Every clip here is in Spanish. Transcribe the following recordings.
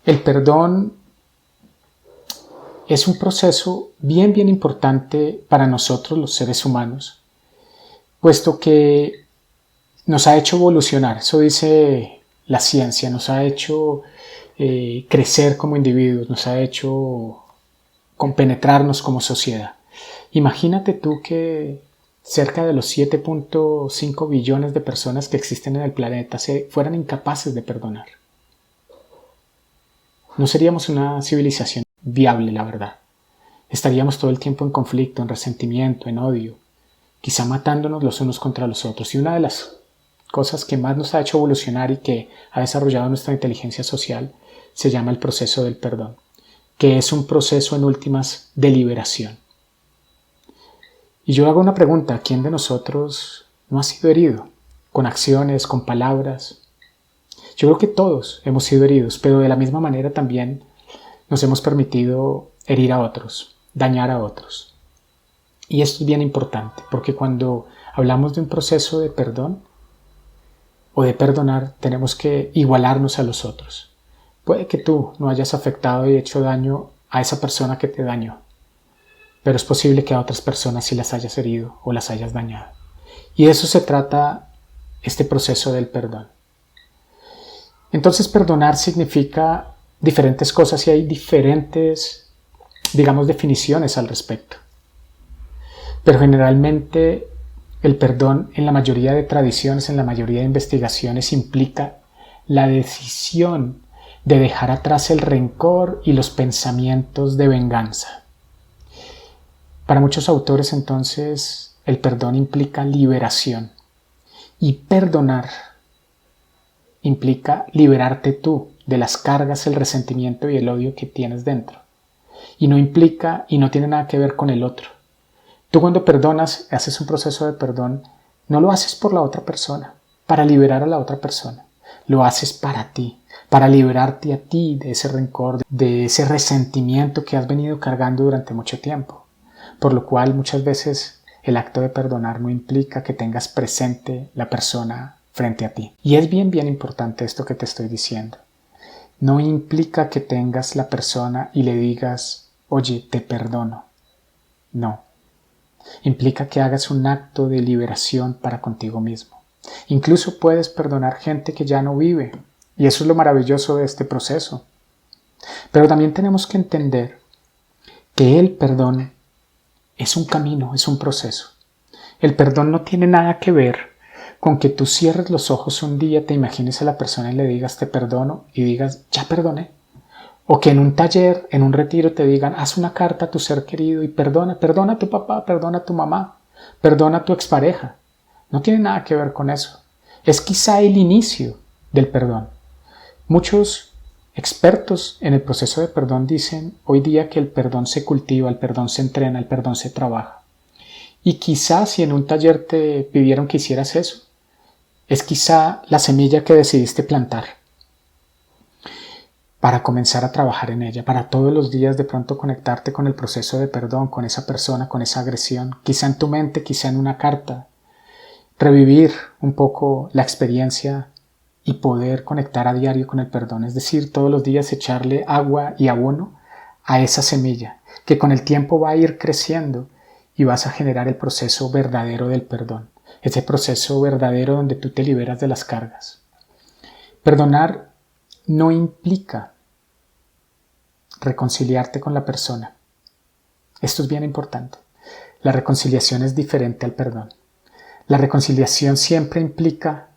El perdón es un proceso bien importante para nosotros los seres humanos, puesto que nos ha hecho evolucionar. Eso dice la ciencia, nos ha hecho crecer como individuos, nos ha hecho compenetrarnos como sociedad. Imagínate tú que cerca de los 7.5 billones de personas que existen en el planeta fueran incapaces de perdonar. No seríamos una civilización viable, la verdad. Estaríamos todo el tiempo en conflicto, en resentimiento, en odio, quizá matándonos los unos contra los otros. Y una de las cosas que más nos ha hecho evolucionar y que ha desarrollado nuestra inteligencia social se llama el proceso del perdón, que es un proceso en últimas de liberación. Y yo hago una pregunta: ¿quién de nosotros no ha sido herido? Con acciones, con palabras. Yo creo que todos hemos sido heridos, pero de la misma manera también nos hemos permitido herir a otros, dañar a otros. Y esto es bien importante, porque cuando hablamos de un proceso de perdón o de perdonar, tenemos que igualarnos a los otros. Puede que tú no hayas afectado y hecho daño a esa persona que te dañó, pero es posible que a otras personas sí las hayas herido o las hayas dañado. Y de eso se trata este proceso del perdón. Entonces, perdonar significa diferentes cosas y hay diferentes, definiciones al respecto. Pero generalmente el perdón en la mayoría de tradiciones, en la mayoría de investigaciones, implica la decisión de dejar atrás el rencor y los pensamientos de venganza. Para muchos autores, entonces, el perdón implica liberación. Y perdonar implica liberarte tú de las cargas, el resentimiento y el odio que tienes dentro. Y no implica y no tiene nada que ver con el otro. Tú cuando perdonas, haces un proceso de perdón, no lo haces por la otra persona, para liberar a la otra persona. Lo haces para ti, para liberarte a ti de ese rencor, de ese resentimiento que has venido cargando durante mucho tiempo. Por lo cual muchas veces el acto de perdonar no implica que tengas presente la persona frente a ti. Y es bien importante esto que te estoy diciendo. No implica que tengas la persona y le digas, oye, te perdono. No. Implica que hagas un acto de liberación para contigo mismo. Incluso puedes perdonar gente que ya no vive. Y eso es lo maravilloso de este proceso. Pero también tenemos que entender que el perdón es un camino, es un proceso. El perdón no tiene nada que ver con que tú cierres los ojos un día, te imagines a la persona y le digas te perdono y digas ya perdoné. O que en un taller, en un retiro te digan haz una carta a tu ser querido y perdona a tu papá, perdona a tu mamá, perdona a tu expareja. No tiene nada que ver con eso. Es quizá el inicio del perdón. Muchos expertos en el proceso de perdón dicen hoy día que el perdón se cultiva, el perdón se entrena, el perdón se trabaja. Y quizá si en un taller te pidieron que hicieras eso, es quizá la semilla que decidiste plantar para comenzar a trabajar en ella, para todos los días de pronto conectarte con el proceso de perdón, con esa persona, con esa agresión, quizá en tu mente, quizá en una carta, revivir un poco la experiencia y poder conectar a diario con el perdón, es decir, todos los días echarle agua y abono a esa semilla, que con el tiempo va a ir creciendo y vas a generar el proceso verdadero del perdón. Ese proceso verdadero donde tú te liberas de las cargas. Perdonar no implica reconciliarte con la persona. Esto es bien importante. La reconciliación es diferente al perdón. La reconciliación siempre implica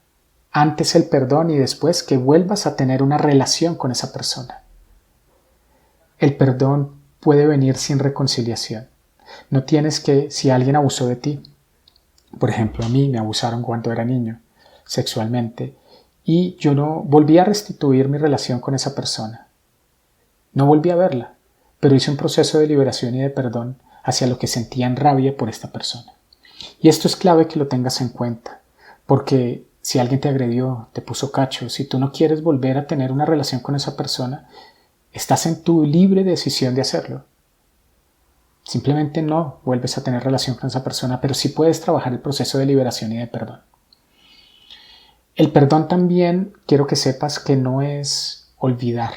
antes el perdón y después que vuelvas a tener una relación con esa persona. El perdón puede venir sin reconciliación. No tienes que, si alguien abusó de ti, por ejemplo, a mí me abusaron cuando era niño, sexualmente, y yo no volví a restituir mi relación con esa persona. No volví a verla, pero hice un proceso de liberación y de perdón hacia lo que sentía en rabia por esta persona. Y esto es clave que lo tengas en cuenta, porque si alguien te agredió, te puso cacho, si tú no quieres volver a tener una relación con esa persona, estás en tu libre decisión de hacerlo. Simplemente no vuelves a tener relación con esa persona, pero sí puedes trabajar el proceso de liberación y de perdón. El perdón también quiero que sepas que no es olvidar.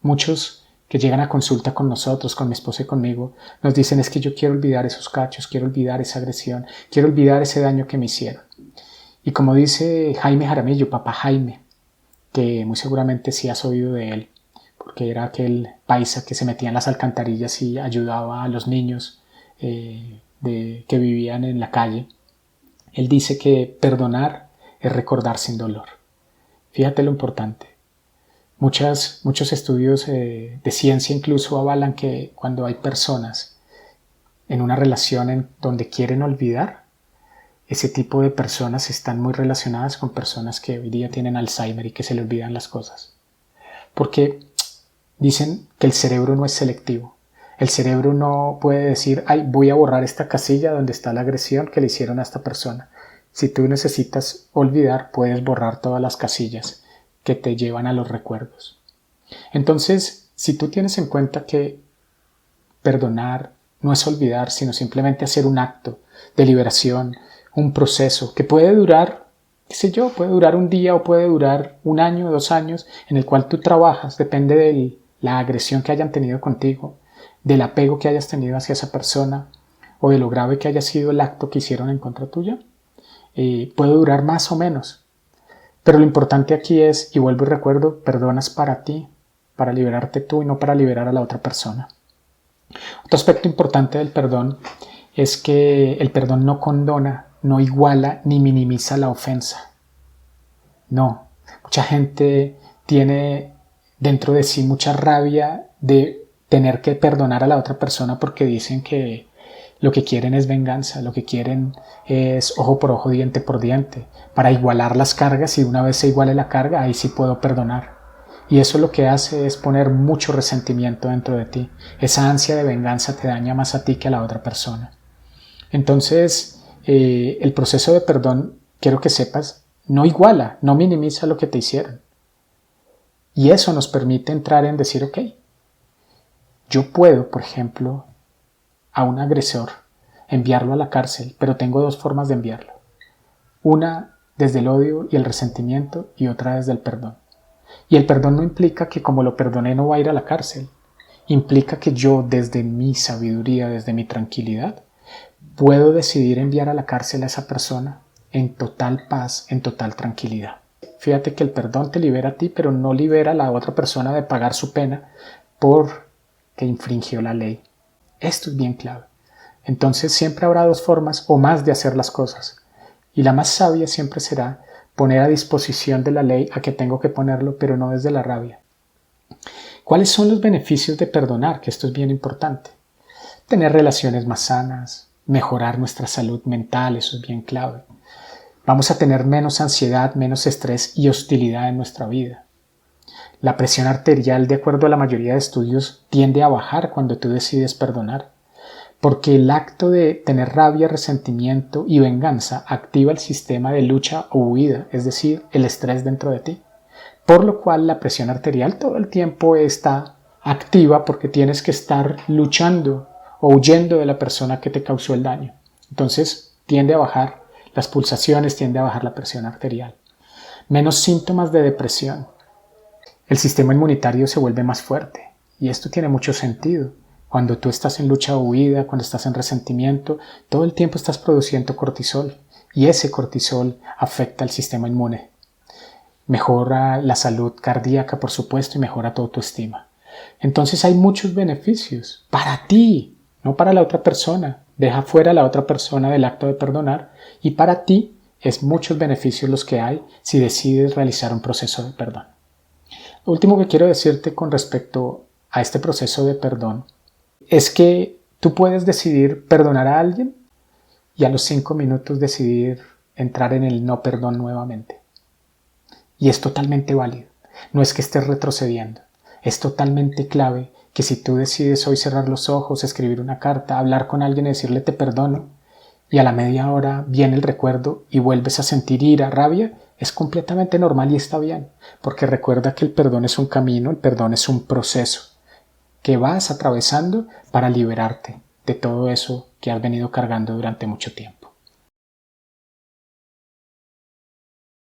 Muchos que llegan a consulta con nosotros, con mi esposa y conmigo, nos dicen es que yo quiero olvidar esos cachos, quiero olvidar esa agresión, quiero olvidar ese daño que me hicieron. Y como dice Jaime Jaramillo, papá Jaime, que muy seguramente sí has oído de él, porque era aquel paisa que se metía en las alcantarillas y ayudaba a los niños que vivían en la calle. Él dice que perdonar es recordar sin dolor. Fíjate lo importante. Muchos estudios de ciencia incluso avalan que cuando hay personas en una relación en donde quieren olvidar, ese tipo de personas están muy relacionadas con personas que hoy día tienen Alzheimer y que se le olvidan las cosas. Porque dicen que el cerebro no es selectivo. El cerebro no puede decir, ay, voy a borrar esta casilla donde está la agresión que le hicieron a esta persona. Si tú necesitas olvidar, puedes borrar todas las casillas que te llevan a los recuerdos. Entonces, si tú tienes en cuenta que perdonar no es olvidar, sino simplemente hacer un acto de liberación, un proceso que puede durar, qué sé yo, puede durar un día o puede durar un año, 2 años, en el cual tú trabajas, depende de la agresión que hayan tenido contigo, del apego que hayas tenido hacia esa persona o de lo grave que haya sido el acto que hicieron en contra tuya. Puede durar más o menos. Pero lo importante aquí es, y vuelvo y recuerdo, perdonas para ti, para liberarte tú y no para liberar a la otra persona. Otro aspecto importante del perdón es que el perdón no condona, no iguala ni minimiza la ofensa. No, mucha gente tiene dentro de sí mucha rabia de tener que perdonar a la otra persona porque dicen que lo que quieren es venganza, lo que quieren es ojo por ojo, diente por diente, para igualar las cargas y una vez se iguale la carga, ahí sí puedo perdonar. Y eso lo que hace es poner mucho resentimiento dentro de ti. Esa ansia de venganza te daña más a ti que a la otra persona. Entonces, el proceso de perdón, quiero que sepas, no iguala, no minimiza lo que te hicieron. Y eso nos permite entrar en decir, ok, yo puedo, por ejemplo, a un agresor, enviarlo a la cárcel, pero tengo 2 formas de enviarlo. Una desde el odio y el resentimiento y otra desde el perdón. Y el perdón no implica que como lo perdoné no va a ir a la cárcel. Implica que yo desde mi sabiduría, desde mi tranquilidad, puedo decidir enviar a la cárcel a esa persona en total paz, en total tranquilidad. Fíjate que el perdón te libera a ti, pero no libera a la otra persona de pagar su pena porque infringió la ley. Esto es bien clave. Entonces siempre habrá 2 formas o más de hacer las cosas. Y la más sabia siempre será poner a disposición de la ley a que tengo que ponerlo, pero no desde la rabia. ¿Cuáles son los beneficios de perdonar? Que esto es bien importante. Tener relaciones más sanas, mejorar nuestra salud mental, eso es bien clave. Vamos a tener menos ansiedad, menos estrés y hostilidad en nuestra vida. La presión arterial, de acuerdo a la mayoría de estudios, tiende a bajar cuando tú decides perdonar, porque el acto de tener rabia, resentimiento y venganza activa el sistema de lucha o huida, es decir, el estrés dentro de ti, por lo cual la presión arterial todo el tiempo está activa porque tienes que estar luchando o huyendo de la persona que te causó el daño. Entonces tiende a bajar las pulsaciones, tiende a bajar la presión arterial. Menos síntomas de depresión. El sistema inmunitario se vuelve más fuerte y esto tiene mucho sentido. Cuando tú estás en lucha o huida, cuando estás en resentimiento, todo el tiempo estás produciendo cortisol y ese cortisol afecta al sistema inmune. Mejora la salud cardíaca, por supuesto, y mejora tu autoestima. Entonces hay muchos beneficios para ti, no para la otra persona. Deja fuera a la otra persona del acto de perdonar y para ti es muchos beneficios los que hay si decides realizar un proceso de perdón. Lo último que quiero decirte con respecto a este proceso de perdón es que tú puedes decidir perdonar a alguien y a los 5 minutos decidir entrar en el no perdón nuevamente. Y es totalmente válido. No es que estés retrocediendo. Es totalmente clave que si tú decides hoy cerrar los ojos, escribir una carta, hablar con alguien y decirle te perdono, y a la media hora viene el recuerdo y vuelves a sentir ira, rabia, es completamente normal y está bien, porque recuerda que el perdón es un camino, el perdón es un proceso que vas atravesando para liberarte de todo eso que has venido cargando durante mucho tiempo.